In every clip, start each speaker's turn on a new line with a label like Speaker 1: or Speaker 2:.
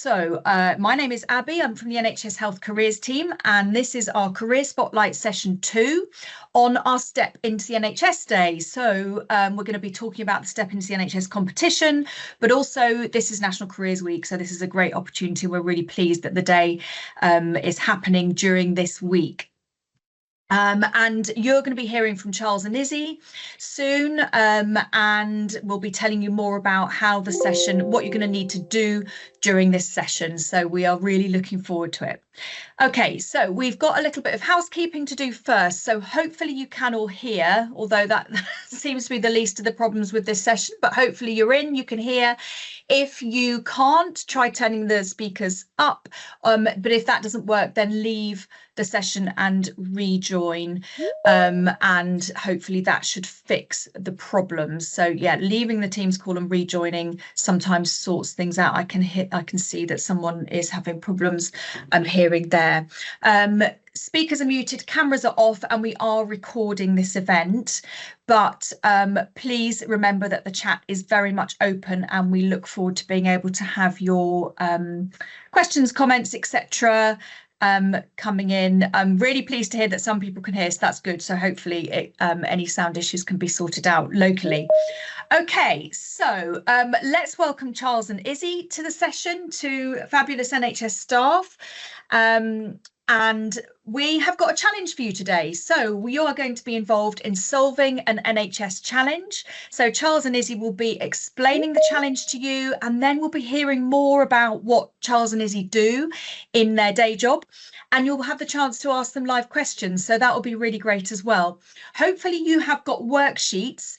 Speaker 1: My name is Abby. I'm from the NHS Health Careers team, and this is our Career Spotlight session 2 on our Step into the NHS Day. We're going to be talking about the Step into the NHS competition, but also this is National Careers Week, so this is a great opportunity. We're really pleased that the day is happening during this week. And you're going to be hearing from Charles and Izzy soon, and we'll be telling you more about how the session, what you're going to need to do during this session. So we are really looking forward to it. Okay, so we've got a little bit of housekeeping to do first. So hopefully you can all hear, although that seems to be the least of the problems with this session, but hopefully you can hear. If you can't, try turning the speakers up, but if that doesn't work, then leave the session and rejoin, and hopefully that should fix the problems. So yeah, leaving the Teams call and rejoining sometimes sorts things out. I can see that someone is having problems hearing there. Speakers are muted, cameras are off, and we are recording this event, but please remember that the chat is very much open, and we look forward to being able to have your questions, comments, etc. Coming in. I'm really pleased to hear that some people can hear, so that's good. So hopefully any sound issues can be sorted out locally. Okay, so let's welcome Charles and Izzy to the session, to fabulous NHS staff. And we have got a challenge for you today. So you are going to be involved in solving an NHS challenge. So Charles and Izzy will be explaining the challenge to you, and then we'll be hearing more about what Charles and Izzy do in their day job. And you'll have the chance to ask them live questions. So that will be really great as well. Hopefully you have got worksheets.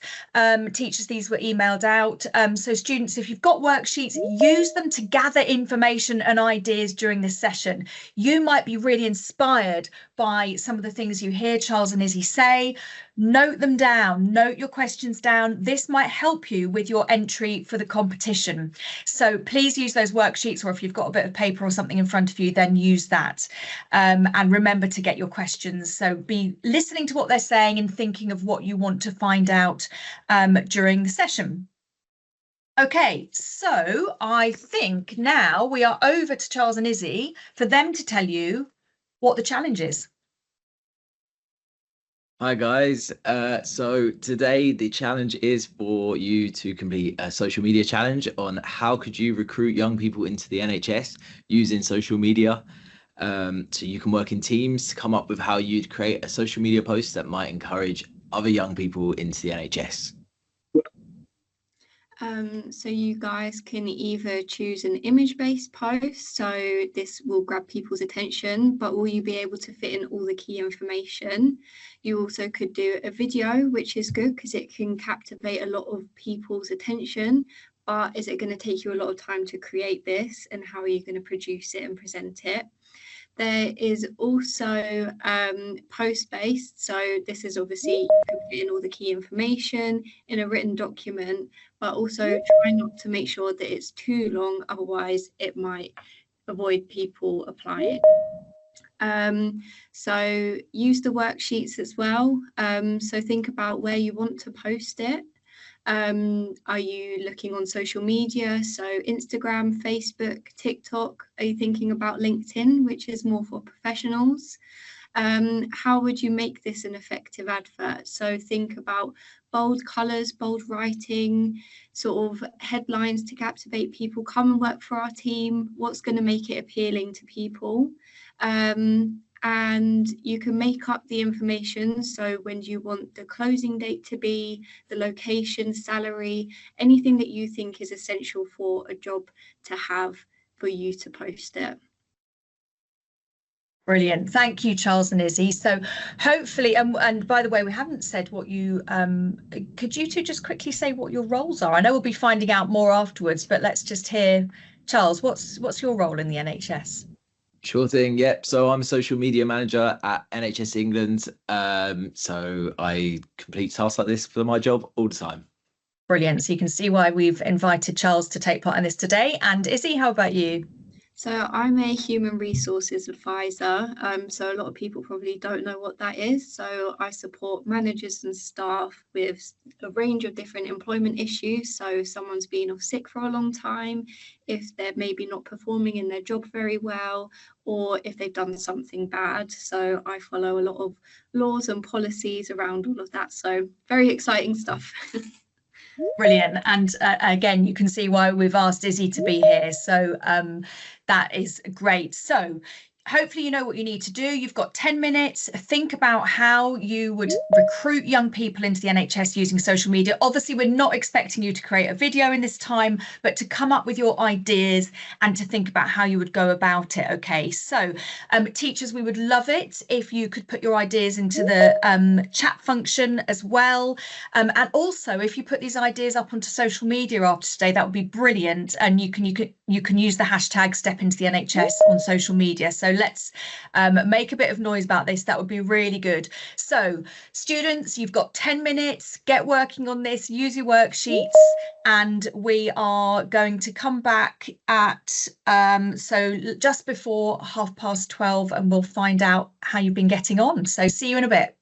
Speaker 1: Teachers, these were emailed out. So students, if you've got worksheets, use them to gather information and ideas during this session. You might be really inspired by some of the things you hear Charles and Izzy say. Note them down, note your questions down. This might help you with your entry for the competition. So please use those worksheets, or if you've got a bit of paper or something in front of you, then use that. And remember to get your questions. So be listening to what they're saying and thinking of what you want to find out during the session. Okay, so I think now we are over to Charles and Izzy for them to tell you what the challenge is.
Speaker 2: Hi guys, so today the challenge is for you to complete a social media challenge on how could you recruit young people into the NHS using social media. So you can work in teams to come up with how you'd create a social media post that might encourage other young people into the NHS.
Speaker 3: So you guys can either choose an image-based post, so this will grab people's attention, but will you be able to fit in all the key information? You also could do a video, which is good because it can captivate a lot of people's attention, but is it going to take you a lot of time to create this, and how are you going to produce it and present it? There is also post-based, so this is obviously you can put in all the key information in a written document, but also try not to make sure that it's too long, otherwise it might avoid people applying. So use the worksheets as well. So think about where you want to post it. Are you looking on social media, so Instagram, Facebook, TikTok? Are you thinking about LinkedIn, which is more for professionals? How would you make this an effective advert? So think about bold colours, bold writing, sort of headlines to captivate people. Come and work for our team. What's going to make it appealing to people? And you can make up the information. So when do you want the closing date to be, the location, salary, anything that you think is essential for a job to have for you to post it.
Speaker 1: Brilliant. Thank you, Charles and Izzy. So hopefully, and by the way, we haven't said what you, could you two just quickly say what your roles are? I know we'll be finding out more afterwards, but let's just hear, Charles, what's your role in the NHS?
Speaker 2: Sure thing. Yep. So I'm a social media manager at NHS England. So I complete tasks like this for my job all the time.
Speaker 1: Brilliant. So you can see why we've invited Charles to take part in this today. And Izzy, how about you?
Speaker 3: So I'm a human resources advisor. So a lot of people probably don't know what that is. So I support managers and staff with a range of different employment issues. So if someone's been off sick for a long time, if they're maybe not performing in their job very well, or if they've done something bad. So I follow a lot of laws and policies around all of that. So very exciting stuff.
Speaker 1: Brilliant. And again, you can see why we've asked Izzy to be here. So that is great. So hopefully you know what you need to do. You've got 10 minutes. Think about how you would recruit young people into the NHS using social media. Obviously, we're not expecting you to create a video in this time, but to come up with your ideas and to think about how you would go about it. Okay, so teachers, we would love it if you could put your ideas into the chat function as well. And also, if you put these ideas up onto social media after today, that would be brilliant. And you can use the hashtag Step Into the NHS on social media. So let's make a bit of noise about this. That would be really good. So students, you've got 10 minutes, get working on this, use your worksheets, and we are going to come back at so just before 12:30, and we'll find out how you've been getting on. So see you in a bit.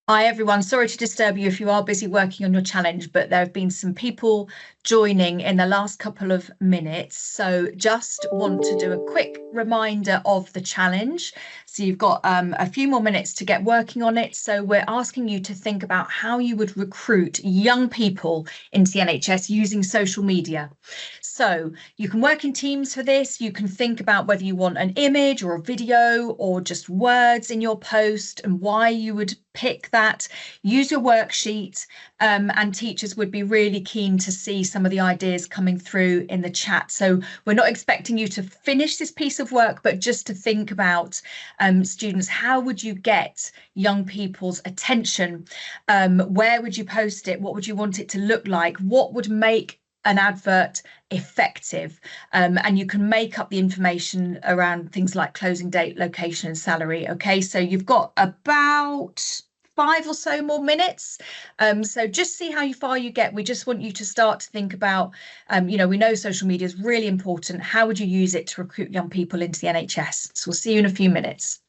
Speaker 1: Hi everyone, sorry to disturb you if you are busy working on your challenge, but there have been some people joining in the last couple of minutes. So just want to do a quick reminder of the challenge. So you've got a few more minutes to get working on it. So we're asking you to think about how you would recruit young people into the NHS using social media. So you can work in teams for this. You can think about whether you want an image or a video or just words in your post and why you would pick that. Use your worksheet, and teachers would be really keen to see some some of the ideas coming through in the chat. So we're not expecting you to finish this piece of work, but just to think about students, how would you get young people's attention? Where would you post it? What would you want it to look like? What would make an advert effective? And you can make up the information around things like closing date, location and salary. Okay, so you've got about 5 or so more minutes. So just see how far you get. We just want you to start to think about, we know social media is really important. How would you use it to recruit young people into the NHS? So we'll see you in a few minutes.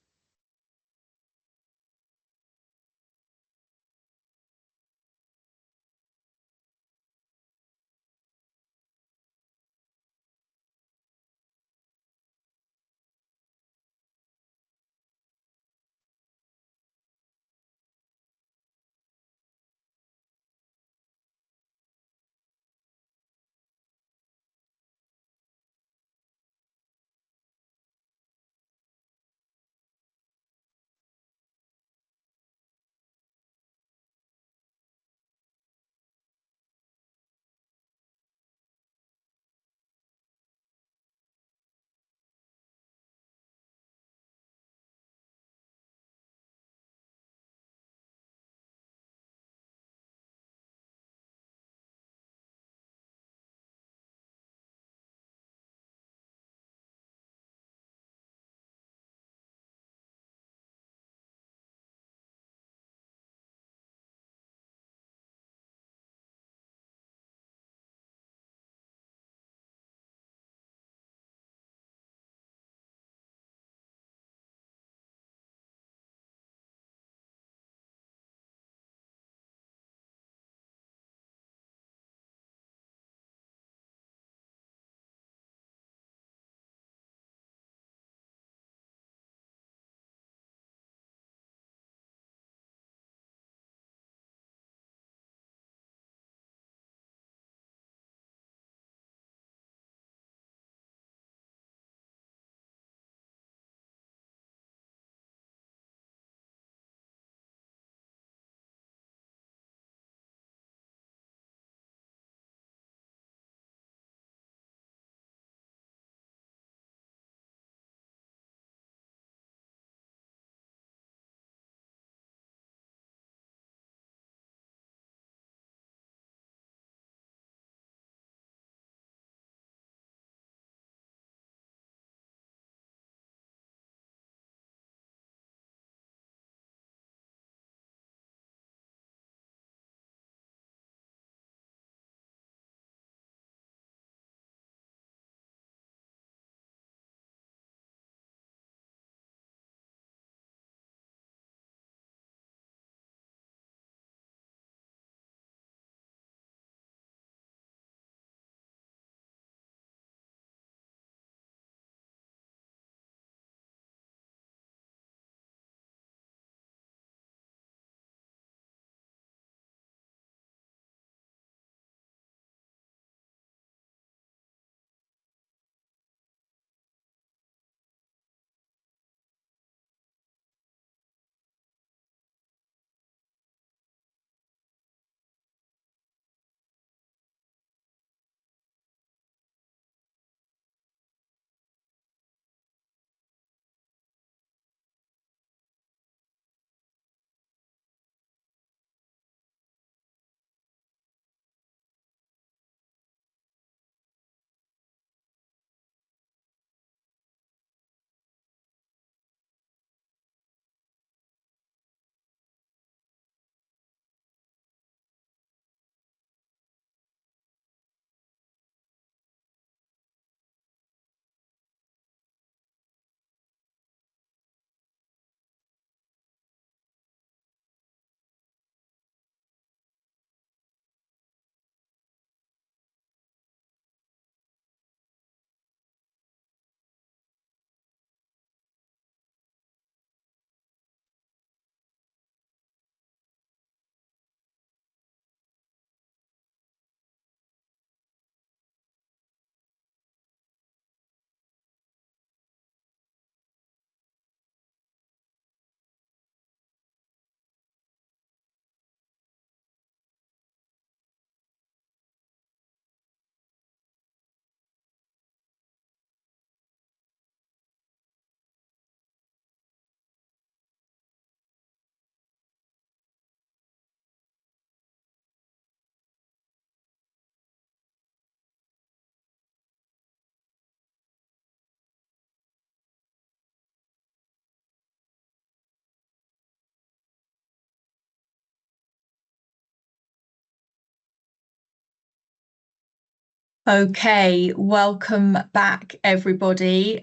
Speaker 1: Okay, welcome back, everybody.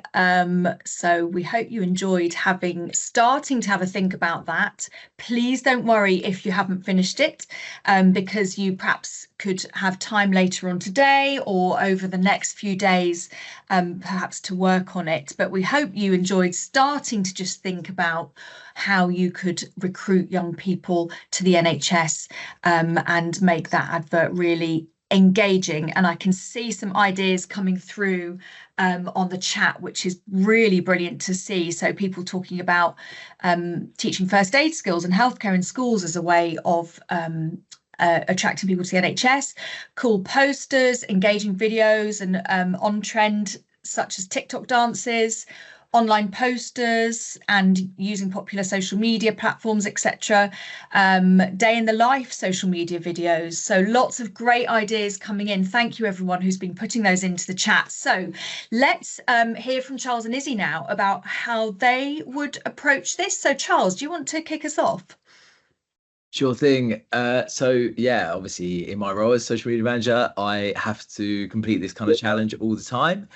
Speaker 1: So we hope you enjoyed starting to have a think about that. Please don't worry if you haven't finished it, because you perhaps could have time later on today or over the next few days, perhaps to work on it. But we hope you enjoyed starting to just think about how you could recruit young people to the NHS, and make that advert really engaging. And I can see some ideas coming through on the chat, which is really brilliant to see. So people talking about teaching first aid skills and healthcare in schools as a way of attracting people to the NHS, cool posters, engaging videos, and on trend such as TikTok dances, online posters, and using popular social media platforms, etc. Day in the life social media videos. So lots of great ideas coming in. Thank you everyone who's been putting those into the chat. So let's hear from Charles and Izzy now about how they would approach this. So Charles, do you want to kick us off?
Speaker 2: Sure thing. So yeah, obviously in my role as social media manager, I have to complete this kind of challenge all the time.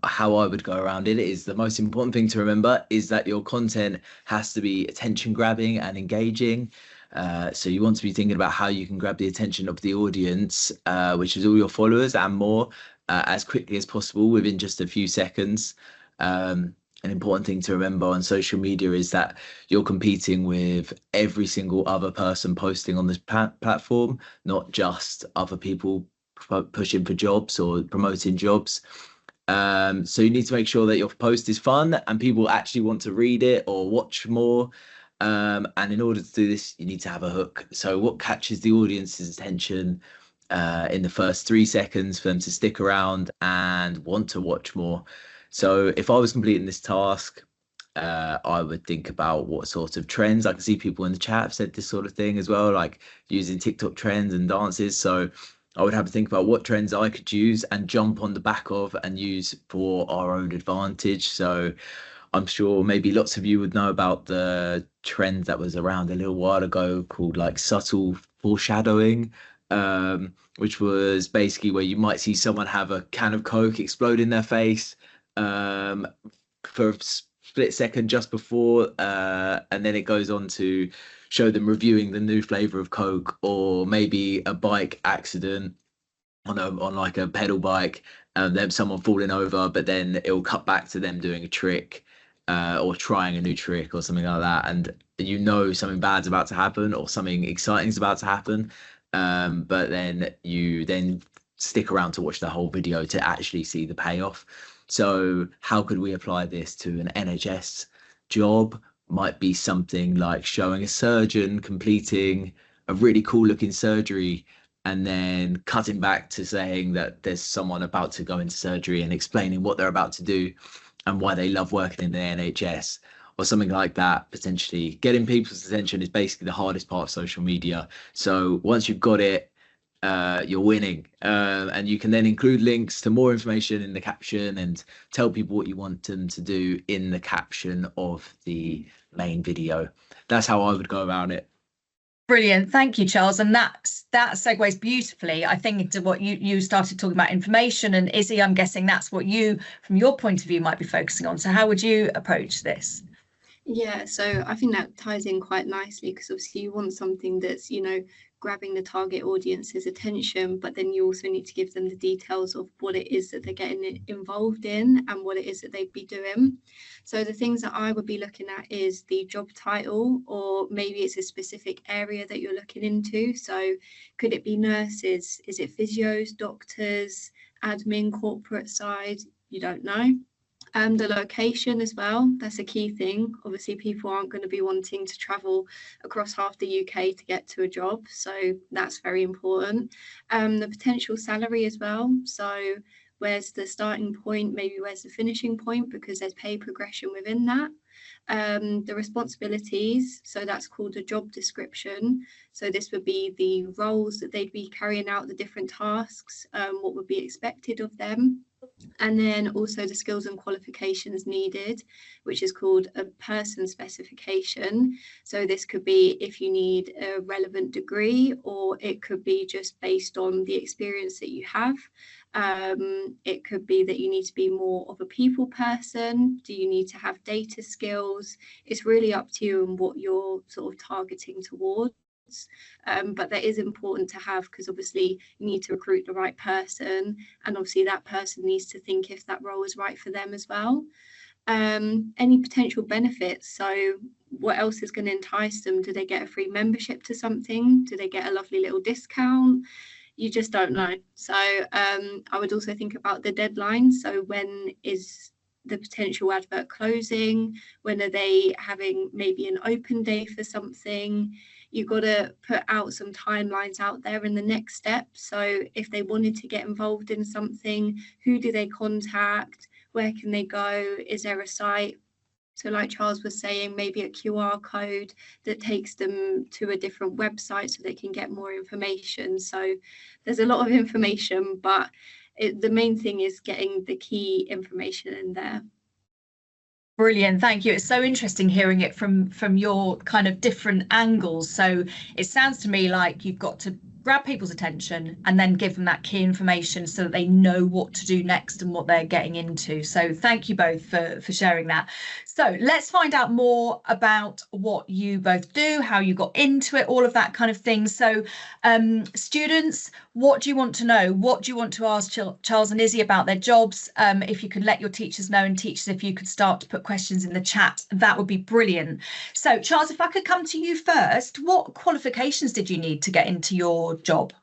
Speaker 2: How I would go around it is the most important thing to remember is that your content has to be attention grabbing and engaging. So you want to be thinking about how you can grab the attention of the audience, which is all your followers and more, as quickly as possible within just a few seconds. An important thing to remember on social media is that you're competing with every single other person posting on this platform, not just other people pushing for jobs or promoting jobs. So you need to make sure that your post is fun and people actually want to read it or watch more. And in order to do this, you need to have a hook. So what catches the audience's attention in the first 3 seconds for them to stick around and want to watch more? So if I was completing this task, I would think about what sort of trends. I can see people in the chat have said this sort of thing as well, like using TikTok trends and dances. So I would have to think about what trends I could use and jump on the back of and use for our own advantage. So I'm sure maybe lots of you would know about the trend that was around a little while ago called like subtle foreshadowing, which was basically where you might see someone have a can of Coke explode in their face for a split second just before, and then it goes on to show them reviewing the new flavor of Coke, or maybe a bike accident on like a pedal bike, and then someone falling over, but then it will cut back to them doing a trick, or trying a new trick or something like that, and you know something bad's about to happen or something exciting is about to happen, but then you stick around to watch the whole video to actually see the payoff. So how could we apply this to an NHS job? Might be something like showing a surgeon completing a really cool looking surgery and then cutting back to saying that there's someone about to go into surgery and explaining what they're about to do and why they love working in the NHS or something like that. Potentially getting people's attention is basically the hardest part of social media. So once you've got it, you're winning, and you can then include links to more information in the caption and tell people what you want them to do in the caption of the main video. That's how I would go about it.
Speaker 1: Brilliant, thank you, Charles. And that segues beautifully, I think, into what you started talking about, information. And Izzy, I'm guessing that's what you, from your point of view, might be focusing on. So how would you approach this?
Speaker 3: Yeah, so I think that ties in quite nicely, because obviously you want something that's, grabbing the target audience's attention, but then you also need to give them the details of what it is that they're getting involved in and what it is that they'd be doing. So the things that I would be looking at is the job title, or maybe it's a specific area that you're looking into. So could it be nurses? Is it physios, doctors, admin, corporate side? You don't know. The location as well, that's a key thing. Obviously, people aren't going to be wanting to travel across half the UK to get to a job, so that's very important. The potential salary as well, so where's the starting point, maybe where's the finishing point, because there's pay progression within that. The responsibilities, so that's called a job description. So this would be the roles that they'd be carrying out, the different tasks, what would be expected of them. And then also the skills and qualifications needed, which is called a person specification. So this could be if you need a relevant degree, or it could be just based on the experience that you have. It could be that you need to be more of a people person. Do you need to have data skills? It's really up to you and what you're sort of targeting towards. But that is important to have, because obviously you need to recruit the right person, and obviously that person needs to think if that role is right for them as well. Any potential benefits, so what else is going to entice them? Do they get a free membership to something? Do they get a lovely little discount? You just don't know. So I would also think about the deadline. So when is the potential advert closing? When are they having maybe an open day for something? You've got to put out some timelines out there in the next step. So if they wanted to get involved in something, who do they contact? Where can they go? Is there a site? So like Charles was saying, maybe a QR code that takes them to a different website so they can get more information. So there's a lot of information, but the main thing is getting the key information in there.
Speaker 1: Brilliant, thank you. It's so interesting hearing it from your kind of different angles. So it sounds to me like you've got to grab people's attention and then give them that key information so that they know what to do next and what they're getting into. So thank you both for sharing that. So let's find out more about what you both do, how you got into it, all of that kind of thing. So students, what do you want to know? What do you want to ask Charles and Izzy about their jobs? If you could let your teachers know, and teachers, if you could start to put questions in the chat, that would be brilliant. So Charles, if I could come to you first, what qualifications did you need to get into your job?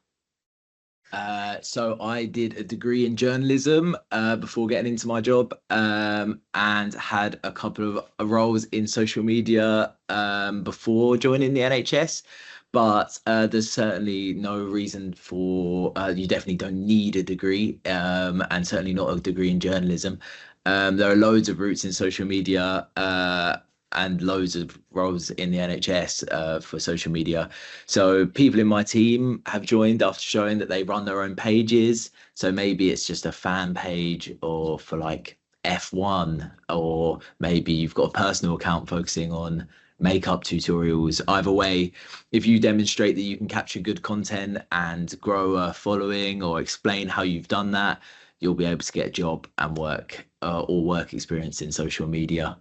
Speaker 2: So I did a degree in journalism before getting into my job, and had a couple of roles in social media before joining the NHS. But there's certainly no reason for, you definitely don't need a degree, and certainly not a degree in journalism. There are loads of routes in social media, and loads of roles in the NHS for social media. So people in my team have joined after showing that they run their own pages. So maybe it's just a fan page, or for like F1, or maybe you've got a personal account focusing on makeup tutorials. Either way, if you demonstrate that you can capture good content and grow a following, or explain how you've done that, you'll be able to get a job and work or work experience in social media.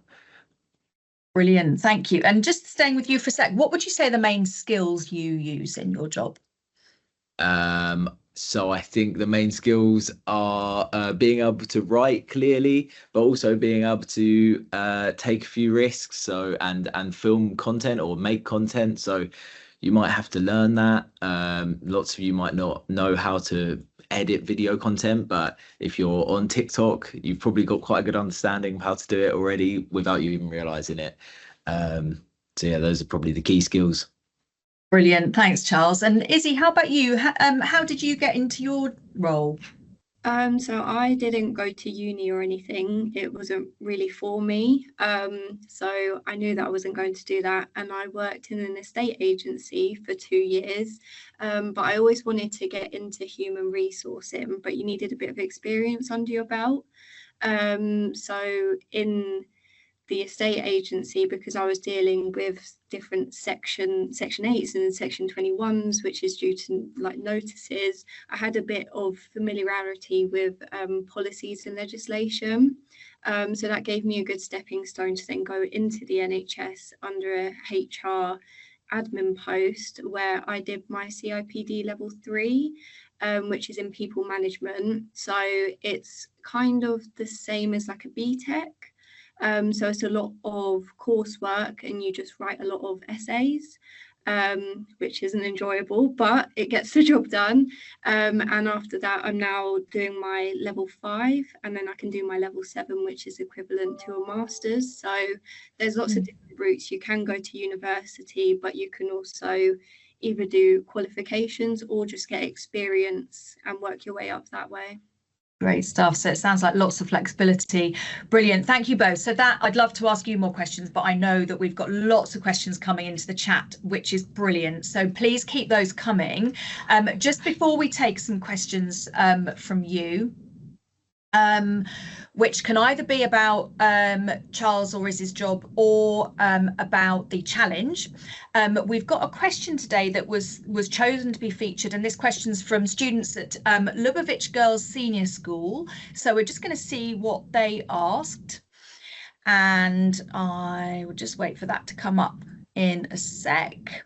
Speaker 1: Brilliant, thank you. And just staying with you for a sec, what would you say the main skills you use in your job?
Speaker 2: So I think the main skills are being able to write clearly, but also being able to take a few risks, so and film content or make content. So you might have to learn that. Lots of you might not know how to edit video content, but if you're on TikTok, you've probably got quite a good understanding of how to do it already without you even realizing it. So yeah, those are probably the key skills.
Speaker 1: Brilliant, thanks Charles. And Izzy, how about you? How did you get into your role?
Speaker 3: So I didn't go to uni or anything. It wasn't really for me. So I knew that I wasn't going to do that. And I worked in an estate agency for 2 years. But I always wanted to get into human resourcing, but you needed a bit of experience under your belt. So in the estate agency, because I was dealing with different section 8s and section 21s, which is due to like notices, I had a bit of familiarity with policies and legislation. So that gave me a good stepping stone to then go into the NHS under a HR admin post, where I did my CIPD level 3, which is in people management. So it's kind of the same as like a BTEC. So it's a lot of coursework, and you just write a lot of essays, which isn't enjoyable, but it gets the job done. And after that, I'm now doing my level 5, and then I can do my level 7, which is equivalent to a master's. So there's lots of different routes. You can go to university, but you can also either do qualifications or just get experience and work your way up that way.
Speaker 1: Great stuff. So it sounds like lots of flexibility. Brilliant. Thank you both. So that I'd love to ask you more questions, but I know that we've got lots of questions coming into the chat, which is brilliant. So please keep those coming. Just before we take some questions from you, which can either be about Charles or Izzy's job, or about the challenge. We've got a question today that was chosen to be featured, and this question's from students at Lubavitch Girls Senior School. So we're just going to see what they asked, and I will just wait for that to come up in a sec.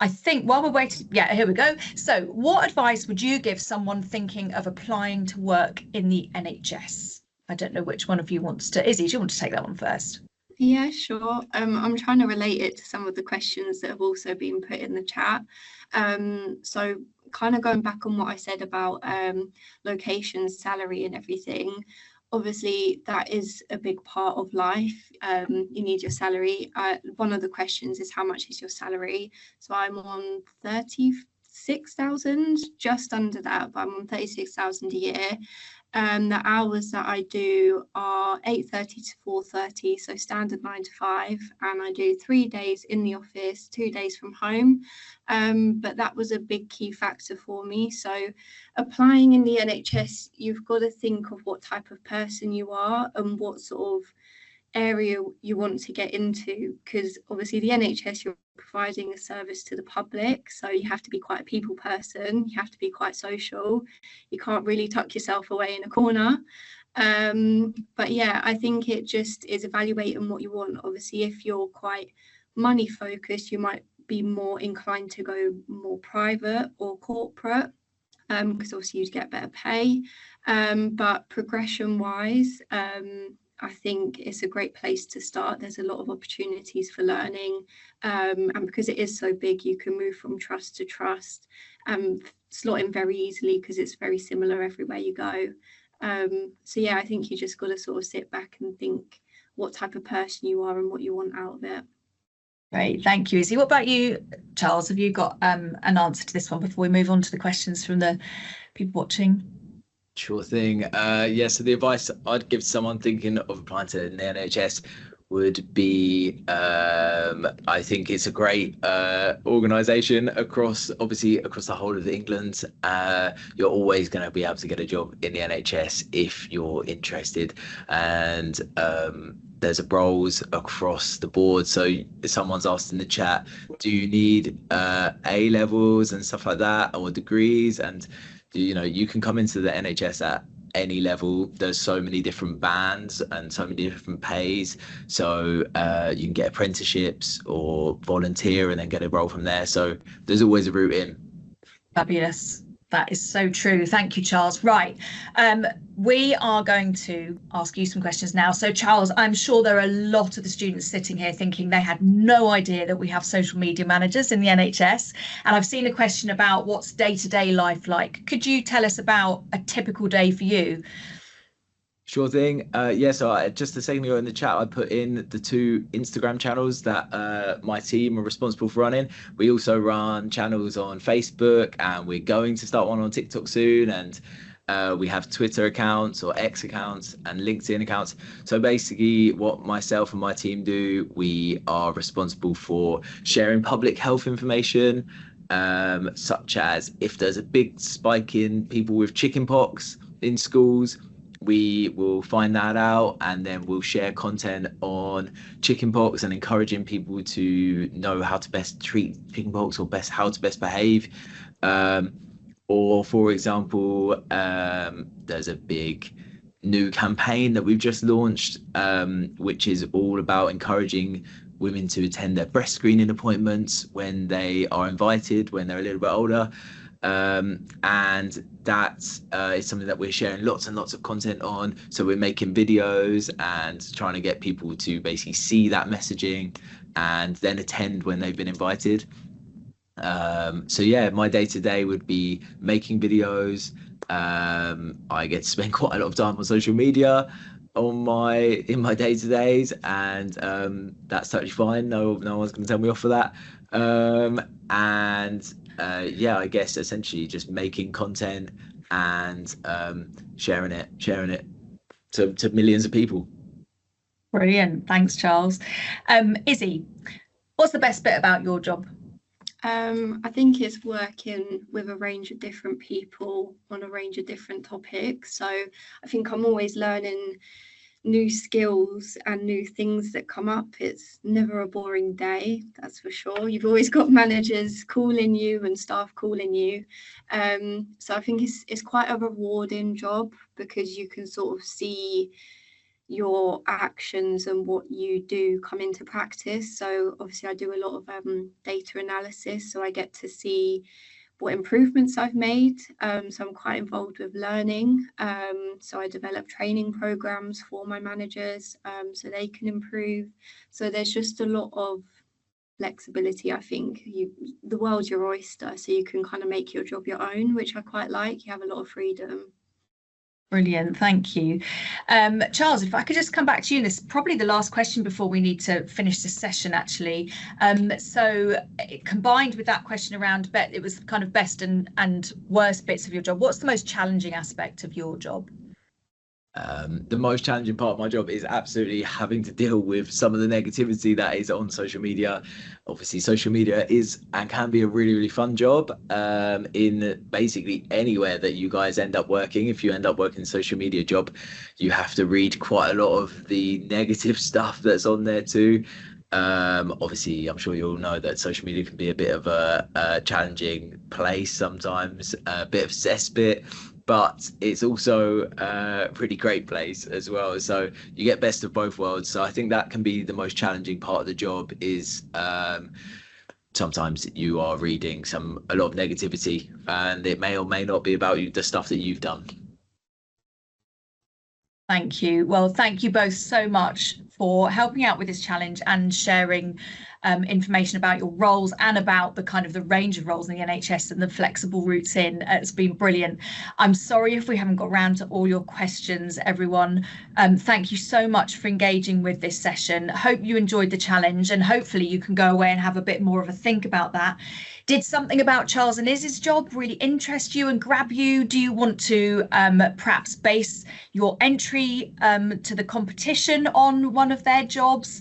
Speaker 1: I think while we're waiting, yeah, here we go. So what advice would you give someone thinking of applying to work in the NHS? I don't know which one of you wants to. Izzy, do you want to take that one first?
Speaker 3: Yeah, sure. I'm trying to relate it to some of the questions that have also been put in the chat. So kind of going back on what I said about location, salary and everything. Obviously, that is a big part of life. You need your salary. One of the questions is, how much is your salary? So I'm on 36,000, just under that, but I'm on 36,000 a year. The hours that I do are 8:30 to 4:30, so standard 9 to 5, and I do 3 days in the office, 2 days from home. But that was a big key factor for me. So applying in the NHS, you've got to think of what type of person you are and what sort of area you want to get into, because obviously the NHS, you're providing a service to the public, so you have to be quite a people person, you have to be quite social, you can't really tuck yourself away in a corner. But yeah, I think it just is evaluating what you want. Obviously, if you're quite money focused, you might be more inclined to go more private or corporate, because obviously you'd get better pay. But progression wise, I think it's a great place to start. There's a lot of opportunities for learning, and because it is so big, you can move from trust to trust and slot in very easily because it's very similar everywhere you go. So yeah, I think you just got to sort of sit back and think what type of person you are and what you want out of it.
Speaker 1: Great, thank you, Izzy. What about you, Charles? Have you got an answer to this one before we move on to the questions from the people watching?
Speaker 2: Sure thing. Yeah, so the advice I'd give someone thinking of applying to the NHS would be, I think it's a great organisation across the whole of England. You're always going to be able to get a job in the NHS if you're interested, and there's roles across the board. So if someone's asked in the chat, do you need A levels and stuff like that, or degrees? And you can come into the NHS at any level. There's so many different bands and so many different pays. So you can get apprenticeships or volunteer and then get a role from there. So there's always a route in.
Speaker 1: Fabulous. That is so true. Thank you, Charles. Right. We are going to ask you some questions now. So, Charles, I'm sure there are a lot of the students sitting here thinking they had no idea that we have social media managers in the NHS. And I've seen a question about what's day-to-day life like. Could you tell us about a typical day for you?
Speaker 2: Sure thing. Yeah, so just a second ago in the chat, I put in the 2 Instagram channels that my team are responsible for running. We also run channels on Facebook, and we're going to start one on TikTok soon. And we have Twitter accounts or X accounts and LinkedIn accounts. So basically what myself and my team do, we are responsible for sharing public health information, such as if there's a big spike in people with chickenpox in schools, we will find that out, and then we'll share content on chickenpox and encouraging people to know how to best treat chickenpox or how to best behave. Or for example, there's a big new campaign that we've just launched, which is all about encouraging women to attend their breast screening appointments when they are invited, when they're a little bit older. And that is something that we're sharing lots and lots of content on. So we're making videos and trying to get people to basically see that messaging and then attend when they've been invited. So yeah, my day-to-day would be making videos. I get to spend quite a lot of time on social media in my day-to-days, and that's totally fine. No one's going to tell me off for that. Yeah, I guess essentially just making content and sharing it to millions of people.
Speaker 1: Brilliant. Thanks, Charles. Izzy, what's the best bit about your job?
Speaker 3: I think it's working with a range of different people on a range of different topics. So I think I'm always learning new skills and new things that come up. It's never a boring day, that's for sure. You've always got managers calling you and staff calling you. So I think it's quite a rewarding job, because you can sort of see your actions and what you do come into practice. So obviously I do a lot of data analysis, so I get to see what improvements I've made. So I'm quite involved with learning. So I develop training programs for my managers so they can improve. So there's just a lot of flexibility. I think the world's your oyster, so you can kind of make your job your own, which I quite like. You have a lot of freedom.
Speaker 1: Brilliant, thank you. Charles, if I could just come back to you, and this is probably the last question before we need to finish this session, actually. So combined with that question around, it was kind of best and worst bits of your job, what's the most challenging aspect of your job?
Speaker 2: The most challenging part of my job is absolutely having to deal with some of the negativity that is on social media. Obviously, social media is and can be a really, really fun job in basically anywhere that you guys end up working. If you end up working a social media job, you have to read quite a lot of the negative stuff that's on there too. Obviously, I'm sure you all know that social media can be a bit of a challenging place sometimes, a bit of cesspit, but it's also a pretty great place as well. So you get best of both worlds. So I think that can be the most challenging part of the job, is sometimes you are reading a lot of negativity, and it may or may not be about the stuff that you've done.
Speaker 1: Thank you. Well, thank you both so much for helping out with this challenge and sharing information about your roles and about the range of roles in the NHS and the flexible routes in. It's been brilliant. I'm sorry if we haven't got around to all your questions, everyone. Thank you so much for engaging with this session. Hope you enjoyed the challenge, and hopefully you can go away and have a bit more of a think about that. Did something about Charles and Izzy's job really interest you and grab you? Do you want to perhaps base your entry to the competition on one of their jobs?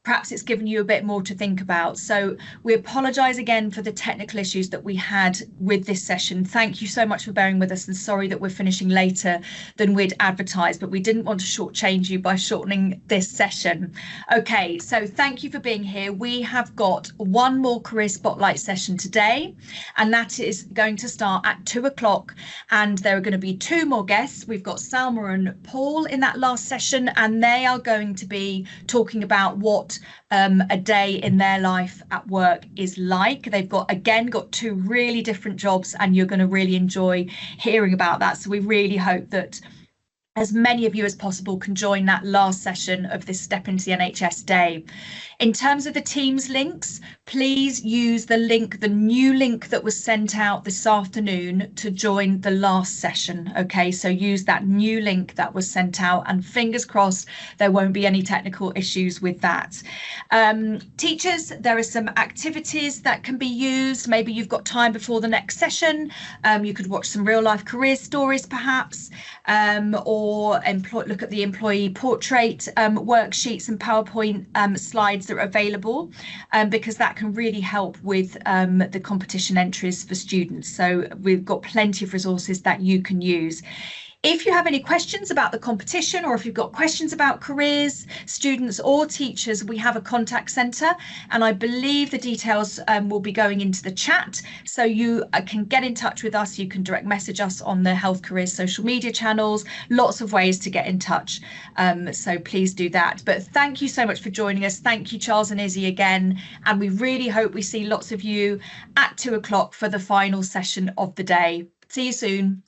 Speaker 1: Perhaps it's given you a bit more to think about. So we apologise again for the technical issues that we had with this session. Thank you so much for bearing with us, and sorry that we're finishing later than we'd advertised, but we didn't want to shortchange you by shortening this session. Okay, so thank you for being here. We have got one more Career Spotlight session today, and that is going to start at 2 o'clock. And there are going to be two more guests. We've got Salma and Paul in that last session, and they are going to be talking about what a day in their life at work is like. They've got two really different jobs, and you're going to really enjoy hearing about that. So we really hope that as many of you as possible can join that last session of this Step into the NHS Day. In terms of the Teams links, please use the new link that was sent out this afternoon to join the last session. Okay, so use that new link that was sent out, and fingers crossed there won't be any technical issues with that. Teachers, there are some activities that can be used. Maybe you've got time before the next session. You could watch some real life career stories perhaps, or look at the employee portrait worksheets and PowerPoint slides that are available, because that can really help with the competition entries for students. So we've got plenty of resources that you can use. If you have any questions about the competition, or if you've got questions about careers, students or teachers, we have a contact centre, and I believe the details will be going into the chat, so you can get in touch with us. You can direct message us on the Health Careers social media channels, lots of ways to get in touch, so please do that. But thank you so much for joining us. Thank you, Charles and Izzy, again, and we really hope we see lots of you at 2 o'clock for the final session of the day. See you soon.